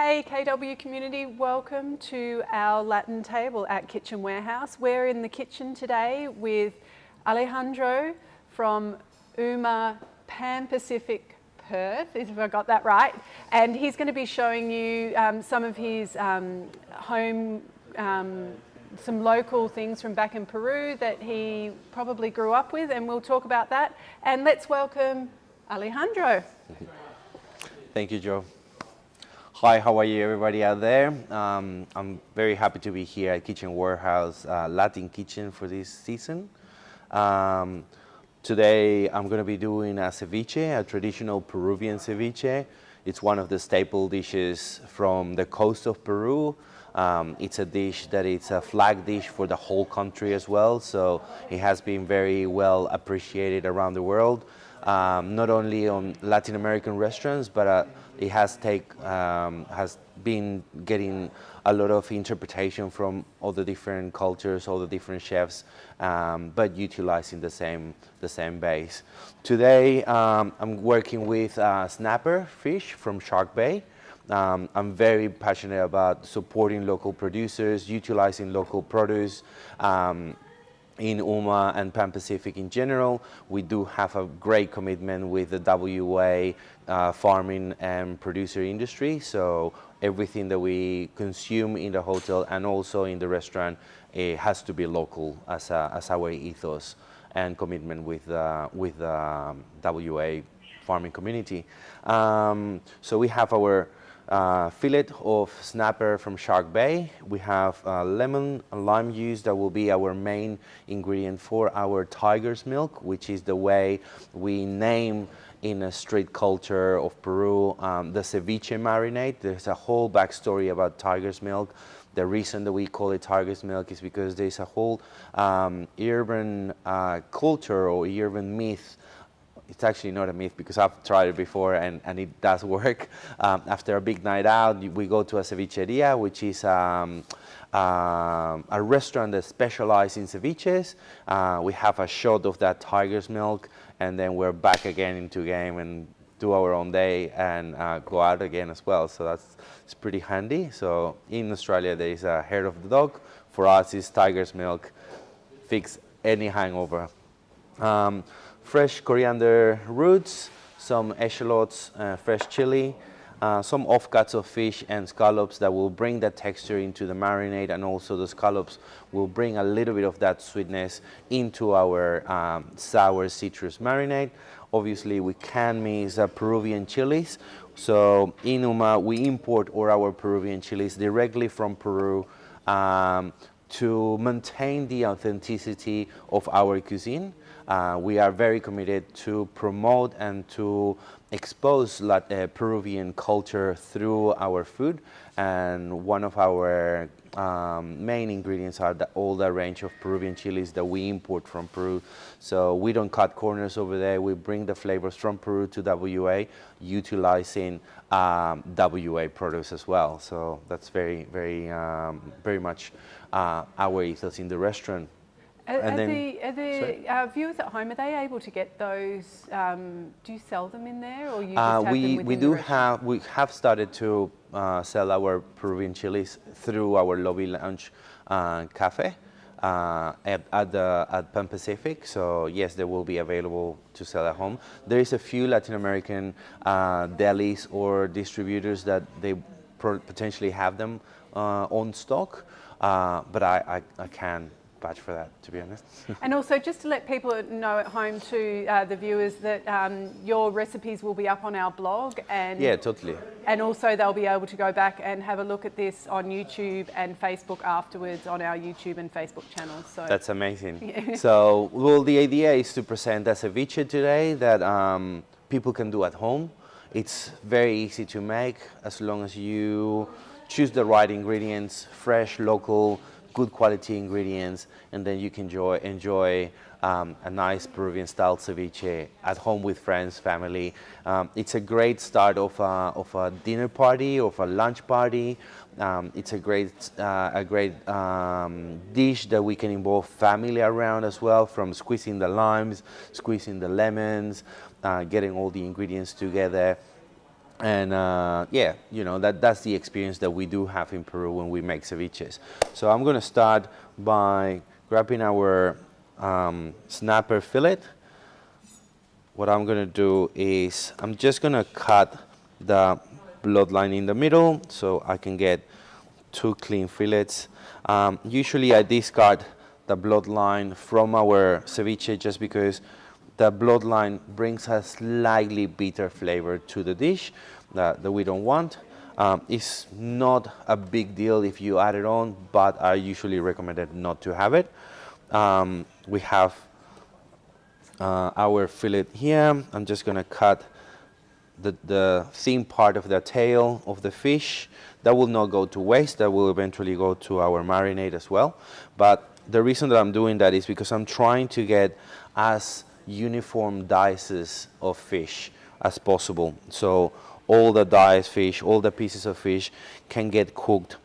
Hey KW community, welcome to our Latin table at Kitchen Warehouse. We're in the kitchen today with Alejandro from UMA Perth, if I got that right, and he's going to be showing you some of his home, some local things from back in Peru that he probably grew up with, and we'll talk about that. And let's welcome Alejandro. Thank you, Joe. Hi, how are you, everybody out there? I'm very happy to be here at Kitchen Warehouse Latin Kitchen for this season. Today, I'm going to be doing a ceviche, a traditional Peruvian ceviche. It's one of the staple dishes from the coast of Peru. It's a dish that it's a flag dish for the whole country as well, so it has been very well appreciated around the world. Not only on Latin American restaurants, but it has been getting a lot of interpretation from all the different cultures, all the different chefs, but utilizing the same base. Today, I'm working with snapper fish from Shark Bay. I'm very passionate about supporting local producers, utilizing local produce. In UMA and Pan Pacific in general, we do have a great commitment with the WA farming and producer industry. So everything that we consume in the hotel and also in the restaurant, it has to be local as our ethos and commitment with the WA farming community. So we have our fillet of snapper from Shark Bay. We have lemon and lime juice that will be our main ingredient for our tiger's milk, which is the way we name in a street culture of Peru the ceviche marinade. There's a whole backstory about tiger's milk. The reason that we call it tiger's milk is because there's a whole urban culture or urban myth. It's actually not a myth because I've tried it before and it does work. After a big night out, we go to a cevicheria, which is a restaurant that specializes in ceviches. We have a shot of that tiger's milk, and then we're back again into game and do our own day and go out again as well. So it's pretty handy. So in Australia, there is a hair of the dog. For us, it's tiger's milk. Fix any hangover. Fresh coriander roots, some eschalots, fresh chili, some offcuts of fish and scallops that will bring that texture into the marinade, and also the scallops will bring a little bit of that sweetness into our sour citrus marinade. Obviously, we can mix Peruvian chilies. So in UMA, we import all our Peruvian chilies directly from Peru to maintain the authenticity of our cuisine. We are very committed to promote and to expose Peruvian culture through our food, and one of our main ingredients are all the range of Peruvian chilies that we import from Peru. So we don't cut corners over there. We bring the flavors from Peru to WA, utilizing WA produce as well. So that's very much our ethos in the restaurant. Are the viewers at home, are they able to get those? Do you sell them in there, or you just have them within the restaurant? We have started to sell our Peruvian chilies through our lobby lounge cafe at Pan Pacific. So yes, they will be available to sell at home. There is a few Latin American delis or distributors that they potentially have them on stock, but I can't badge for that, to be honest. And also, just to let people know at home too, the viewers, that your recipes will be up on our blog, and yeah, totally. And also they'll be able to go back and have a look at this on YouTube and Facebook afterwards on our YouTube and Facebook channels. So that's amazing. Yeah. So, well, the idea is to present a ceviche today that people can do at home. It's very easy to make as long as you choose the right ingredients, fresh, local, good quality ingredients, and then you can enjoy a nice Peruvian style ceviche at home with friends, family. It's a great start of a dinner party, of a lunch party. It's a great dish that we can involve family around as well, from squeezing the limes, squeezing the lemons, getting all the ingredients together. And yeah, you know, that's the experience that we do have in Peru when we make ceviches. So I'm going to start by grabbing our snapper fillet. What I'm going to do is I'm just going to cut the bloodline in the middle so I can get 2 clean fillets. Usually I discard the bloodline from our ceviche just because the bloodline brings a slightly bitter flavor to the dish that we don't want. It's not a big deal if you add it on, but I usually recommend it not to have it. We have our fillet here. I'm just going to cut the thin part of the tail of the fish. That will not go to waste. That will eventually go to our marinade as well. But the reason that I'm doing that is because I'm trying to get as uniform dices of fish as possible. So all the diced fish, all the pieces of fish can get cooked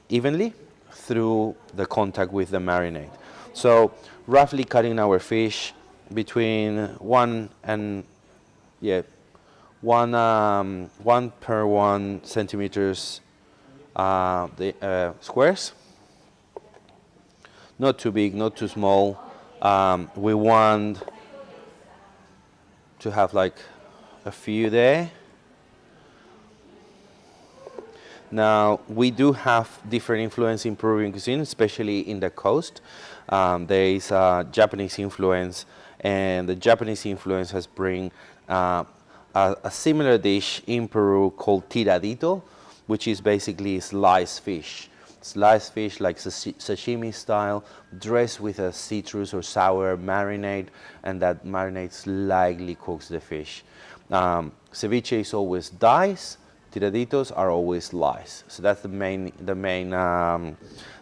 evenly through the contact with the marinade. So roughly cutting our fish between 1 per 1 centimeters squares. Not too big, not too small. We want to have like a few there. Now, we do have different influence in Peruvian cuisine, especially in the coast. There is a Japanese influence, and the Japanese influence has bring a similar dish in Peru called tiradito, which is basically sliced fish. Sliced fish like sashimi style, dressed with a citrus or sour marinade, and that marinade slightly cooks the fish. Ceviche is always diced. Tiraditos are always sliced. So that's the main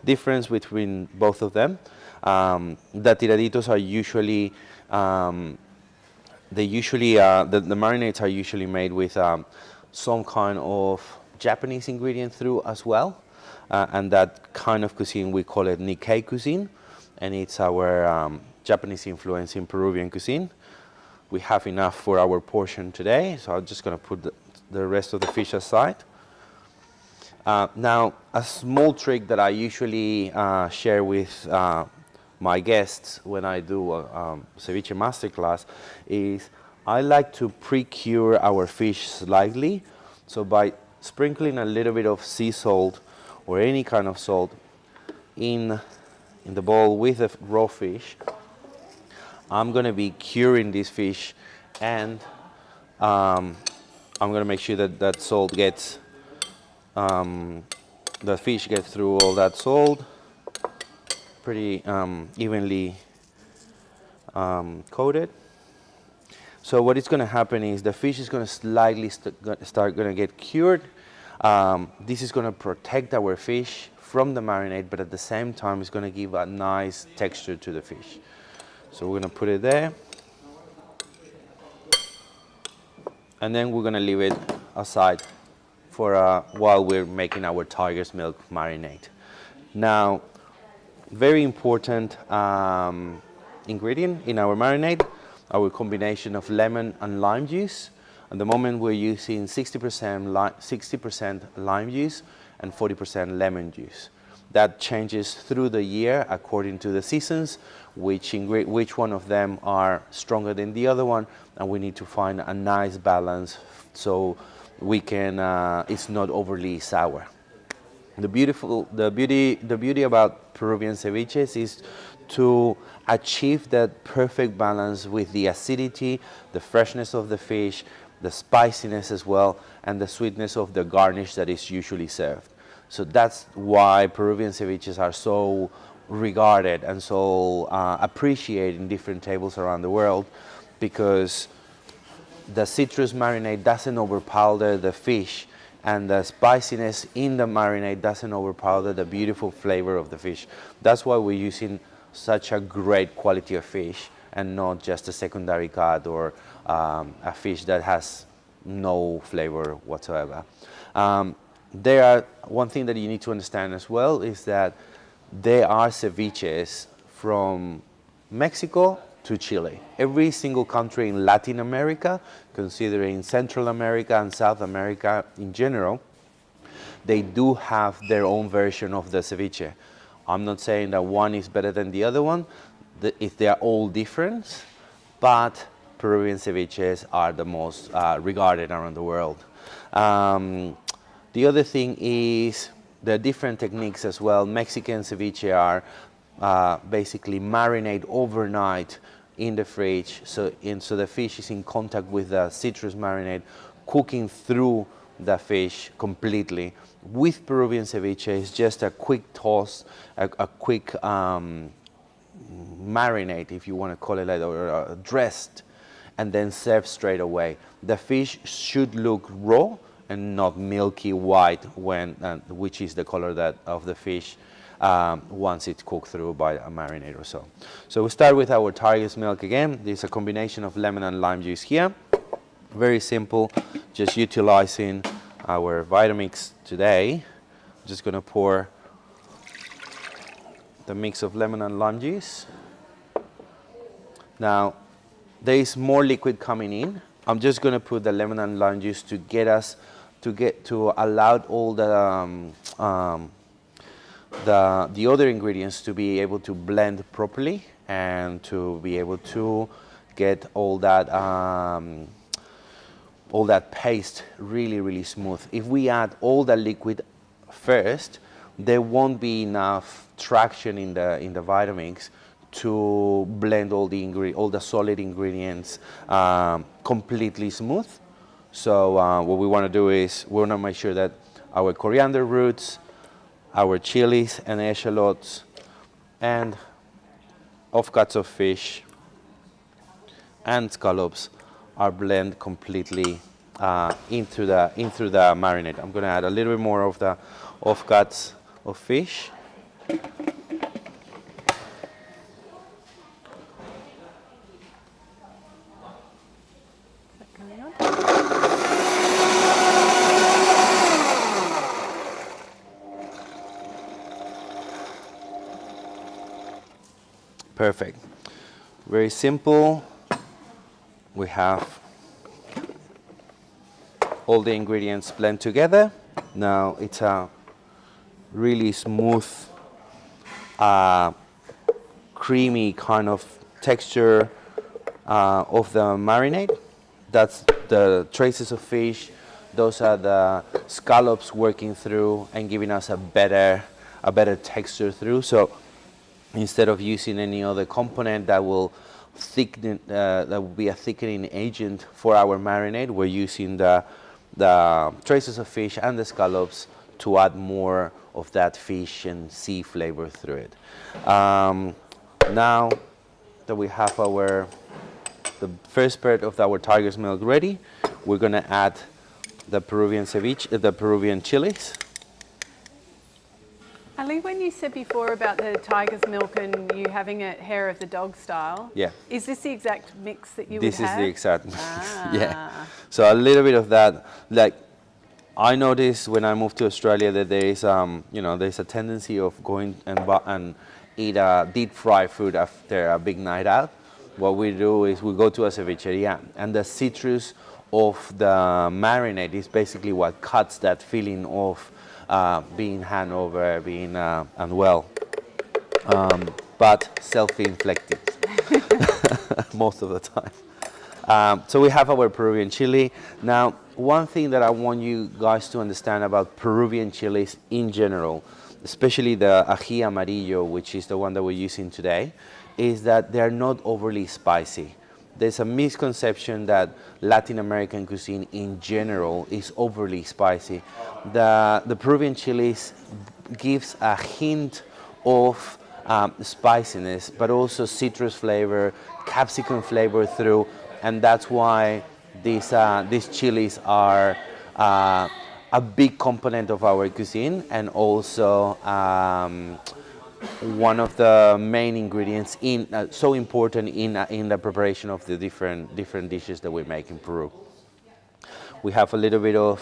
difference between both of them. The tiraditos are usually the marinades are usually made with some kind of Japanese ingredient through as well, and that kind of cuisine we call it Nikkei cuisine, and it's our Japanese influence in Peruvian cuisine. We have enough for our portion today, so I'm just going to put the rest of the fish aside. Now, a small trick that I usually share with my guests when I do a ceviche masterclass is I like to pre-cure our fish slightly. So by sprinkling a little bit of sea salt or any kind of salt in the bowl with the raw fish, I'm going to be curing this fish, and I'm going to make sure that that salt gets, the fish gets through all that salt pretty evenly coated. So what is going to happen is the fish is going to slightly start going to get cured. This is going to protect our fish from the marinade, but at the same time it's going to give a nice texture to the fish. So we're going to put it there. And then we're going to leave it aside for while we're making our tiger's milk marinade. Now, very important ingredient in our marinade, our combination of lemon and lime juice. At the moment we're using 60% lime juice and 40% lemon juice. That changes through the year according to the seasons, which one of them are stronger than the other one, and we need to find a nice balance so we can it's not overly sour. The beauty about Peruvian ceviches is to achieve that perfect balance with the acidity, the freshness of the fish, the spiciness as well, and the sweetness of the garnish that is usually served. So that's why Peruvian ceviches are so regarded and so appreciated in different tables around the world, because the citrus marinade doesn't overpower the fish, and the spiciness in the marinade doesn't overpower the beautiful flavor of the fish. That's why we're using such a great quality of fish and not just a secondary cut or a fish that has no flavor whatsoever. One thing that you need to understand as well is that there are ceviches from Mexico to Chile. Every single country in Latin America, considering Central America and South America in general, they do have their own version of the ceviche. I'm not saying that one is better than the other one, if they are all different, but Peruvian ceviches are the most regarded around the world. The other thing is there are different techniques as well. Mexican ceviche are basically marinate overnight in the fridge, so the fish is in contact with the citrus marinade, cooking through the fish completely. With Peruvian ceviche, it's just a quick toss, a quick marinade, if you want to call it like, or dressed, and then served straight away. The fish should look raw and not milky white, which is the color of the fish once it's cooked through by a marinade or so. So we start with our Tiger's milk again. There's a combination of lemon and lime juice here. Very simple, just utilizing our Vitamix today. I'm just going to pour the mix of lemon and lime juice. Now, there is more liquid coming in. I'm just going to put the lemon and lime juice to allow all the other ingredients to be able to blend properly and to be able to get all that paste really smooth. If we add all the liquid first, there won't be enough traction in the Vitamix to blend all the solid ingredients completely smooth. So what we want to do is we want to make sure that our coriander roots, our chilies and echallots, and offcuts of fish and scallops are blended completely into the marinade. I'm going to add a little bit more of the offcuts of fish. Perfect. Very simple. We have all the ingredients blend together. Now it's a really smooth, creamy kind of texture of the marinade. That's the traces of fish. Those are the scallops working through and giving us a better texture through. So instead of using any other component that will thicken, that will be a thickening agent for our marinade, we're using the traces of fish and the scallops to add more of that fish and sea flavor through it. Now that we have the first part of our tiger's milk ready, we're going to add the Peruvian ceviche, the Peruvian chilies. Ali, when you said before about the tiger's milk and you having it hair of the dog style, yeah, is this the exact mix that you would have? This is the exact mix. Yeah. So a little bit of that. Like, I noticed when I moved to Australia that there is, there's a tendency of going and eat deep fried food after a big night out. What we do is we go to a cevicheria, and the citrus of the marinade is basically what cuts that feeling of being hangover, being unwell, but self-inflicted most of the time. So we have our Peruvian chili. Now, one thing that I want you guys to understand about Peruvian chilies in general, especially the ají amarillo, which is the one that we're using today, is that they're not overly spicy. There's a misconception that Latin American cuisine in general is overly spicy. The Peruvian chilies gives a hint of spiciness, but also citrus flavor, capsicum flavor through, and that's why these chilies are a big component of our cuisine, and also one of the main ingredients so important in the preparation of the different dishes that we make in Peru. We have a little bit of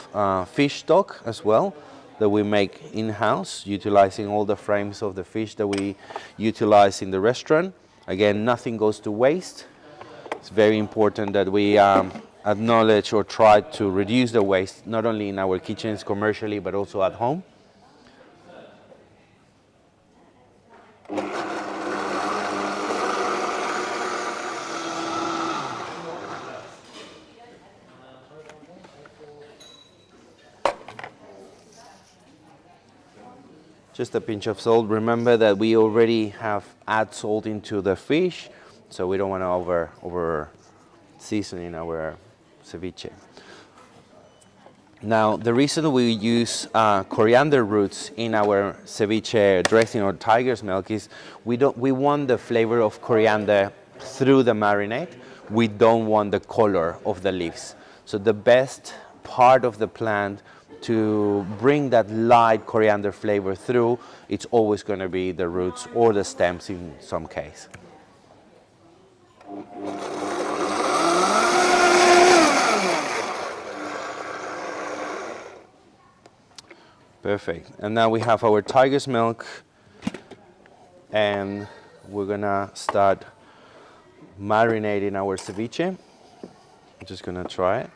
fish stock as well that we make in-house, utilizing all the frames of the fish that we utilize in the restaurant. Again, nothing goes to waste. It's very important that we acknowledge or try to reduce the waste, not only in our kitchens commercially, but also at home. Just a pinch of salt. Remember that we already have add salt into the fish, so we don't want to over seasoning our ceviche. Now, the reason we use coriander roots in our ceviche dressing or tiger's milk is we want the flavor of coriander through the marinade. We don't want the color of the leaves. So the best part of the plant to bring that light coriander flavor through, it's always going to be the roots or the stems in some case. Perfect. And now we have our tiger's milk, and we're gonna start marinating our ceviche. I'm just gonna try it.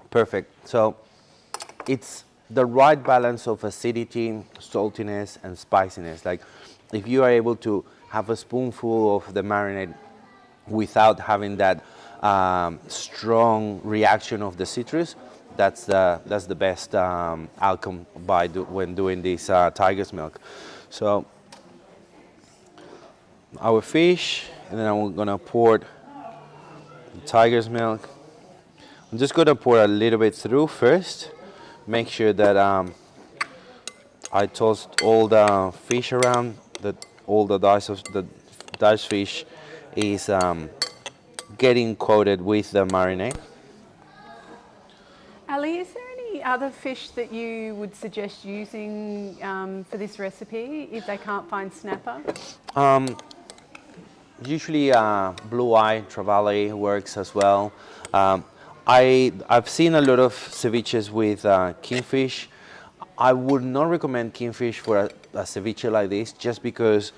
Perfect. So it's the right balance of acidity, saltiness, and spiciness. Like if you are able to have a spoonful of the marinade without having that strong reaction of the citrus, that's the best outcome when doing this tiger's milk. So our fish, and then I'm gonna pour the tiger's milk. I'm just gonna pour a little bit through first. Make sure that I toast all the fish around, that all the diced fish is getting coated with the marinade. Ali, is there any other fish that you would suggest using for this recipe if they can't find snapper? Usually blue eye trevally works as well. I've seen a lot of ceviches with kingfish. I would not recommend kingfish for a ceviche like this, just because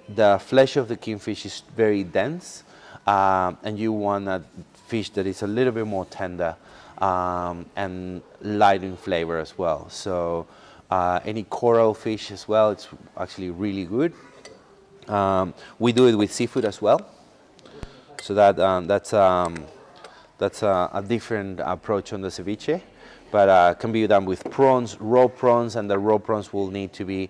the flesh of the kingfish is very dense, and you want a fish that is a little bit more tender and light in flavor as well. So any coral fish as well, it's actually really good. We do it with seafood as well, so that's a different approach on the ceviche, but can be done with prawns, raw prawns, and the raw prawns will need to be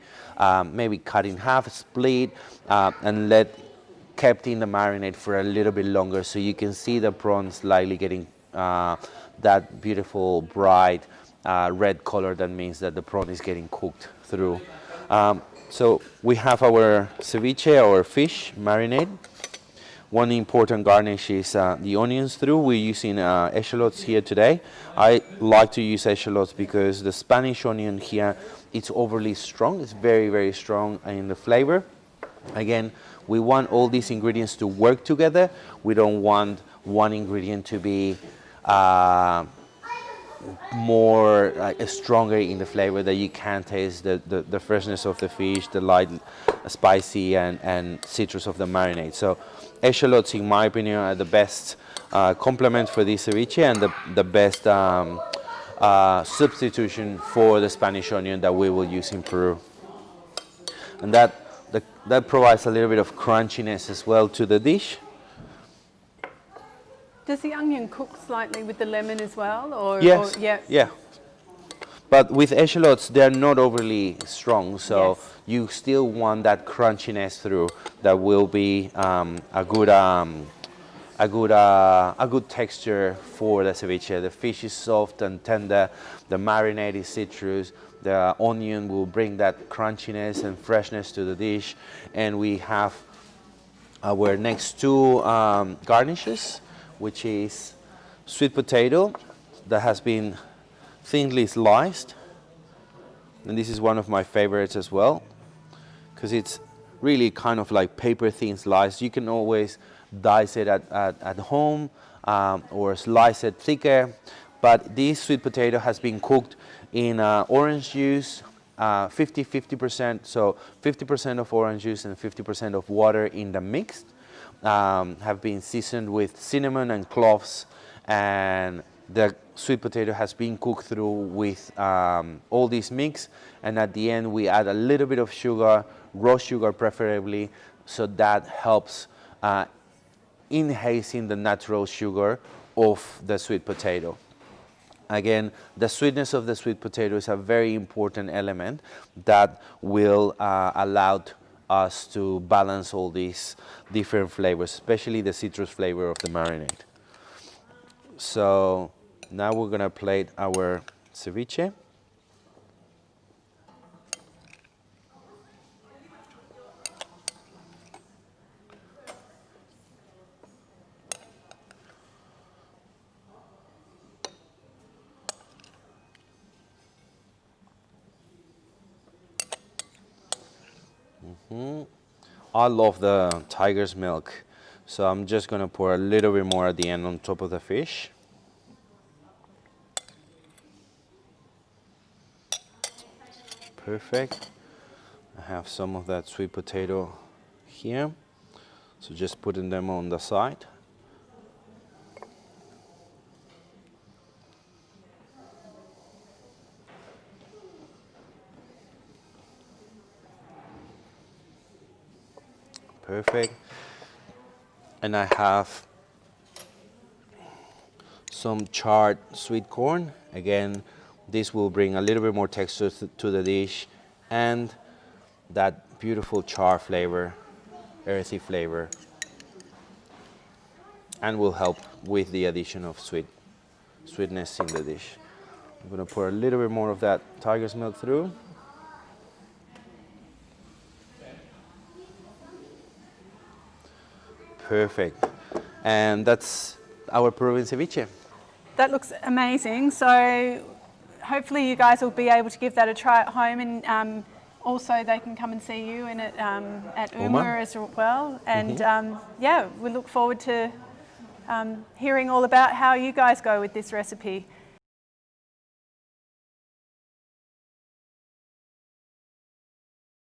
maybe cut in half, split, and kept in the marinade for a little bit longer, so you can see the prawns slightly getting that beautiful bright red color. That means that the prawn is getting cooked through. So we have our ceviche, our fish marinade. One important garnish is the onions through. We're using echallots here today. I like to use echallots because the Spanish onion here, it's overly strong. It's very, very strong in the flavor. Again, we want all these ingredients to work together. We don't want one ingredient to be more stronger in the flavor, that you can taste the freshness of the fish, the light spicy and citrus of the marinade. So echallots, in my opinion, are the best complement for this ceviche, and the best substitution for the Spanish onion that we will use in Peru. And that provides a little bit of crunchiness as well to the dish. Does the onion cook slightly with the lemon as well? Or, yes. Or, yeah. Yeah. But with echallots, they're not overly strong, so Yes. you still want that crunchiness through. That will be a good texture for the ceviche. The fish is soft and tender. The marinade is citrus. The onion will bring that crunchiness and freshness to the dish, and we have our next two garnishes, which is sweet potato that has been thinly sliced, and this is one of my favorites as well, because it's really kind of like paper thin slice. You can always dice it at home or slice it thicker, but this sweet potato has been cooked in orange juice, 50%, so 50% of orange juice and 50% of water in the mix. Have been seasoned with cinnamon and cloves, and the sweet potato has been cooked through with all this mix, and at the end we add a little bit of sugar, raw sugar preferably, so that helps enhancing the natural sugar of the sweet potato. Again, the sweetness of the sweet potato is a very important element that will allow us to balance all these different flavors, especially the citrus flavor of the marinade. So now we're gonna plate our ceviche. I love the tiger's milk, so I'm just gonna pour a little bit more at the end on top of the fish. Perfect. I have some of that sweet potato here, so just putting them on the side. Perfect. And I have some charred sweet corn. Again, this will bring a little bit more texture to the dish, and that beautiful char flavor, earthy flavor, and will help with the addition of sweetness in the dish. I'm gonna pour a little bit more of that tiger's milk through. Perfect. And that's our Peruvian ceviche. That looks amazing. So hopefully you guys will be able to give that a try at home, and also they can come and see you in it at UMA as well. And yeah, we look forward to hearing all about how you guys go with this recipe.